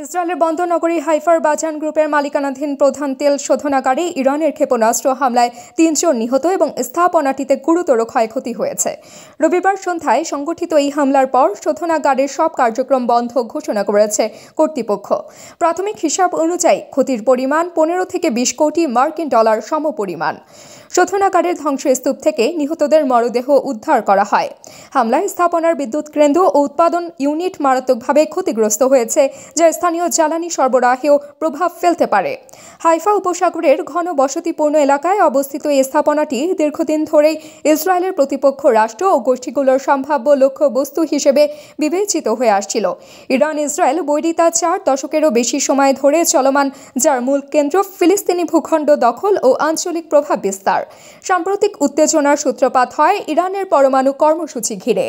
ইসরায়েলের বন্দরনগরী হাইফার বাজান গ্রুপের মালিকানাধীন প্রধান তেল শোধনাগারে ইরানের ক্ষেপণাস্ত্র হামলায় ৩ জন নিহত এবং স্থাপনাটিতে গুরুতর ক্ষয়ক্ষতি হয়েছে। রবিবার সন্ধ্যায় সংগঠিত এই হামলার পর শোধনাগারের সব কার্যক্রম বন্ধ ঘোষণা করেছে কর্তৃপক্ষ। প্রাথমিক হিসাব অনুযায়ী ক্ষতির পরিমাণ ১৫ থেকে ২০ কোটি মার্কিন ডলার সমপরিমাণ। শোধনাগারের ধ্বংসস্তূপ থেকে নিহতদের মরদেহ উদ্ধার করা হয়। হামলায় স্থাপনার বিদ্যুৎ কেন্দ্র ও উৎপাদন ইউনিট মারাত্মকভাবে ক্ষতিগ্রস্ত হয়েছে, যা স্থানীয় জ্বালানি সরবরাহেও প্রভাব ফেলতে পারে। হাইফা উপসাগরের ঘন বসতিপূর্ণ এলাকায় অবস্থিত এই স্থাপনাটি দীর্ঘদিন ধরেই ইসরায়েলের প্রতিপক্ষ রাষ্ট্র ও গোষ্ঠীগুলোর সম্ভাব্য লক্ষ্যবস্তু হিসেবে বিবেচিত হয়ে আসছিল। ইরান ইসরায়েল বৈরিতা ৪ দশকেরও বেশি সময় ধরে চলমান, যার মূল কেন্দ্র ফিলিস্তিনি ভূখণ্ড দখল ও আঞ্চলিক প্রভাব বিস্তার। সাম্প্রতিক উত্তেজনার সূত্রপাত হয় ইরানের পরমাণু কর্মসূচি ঘিরে।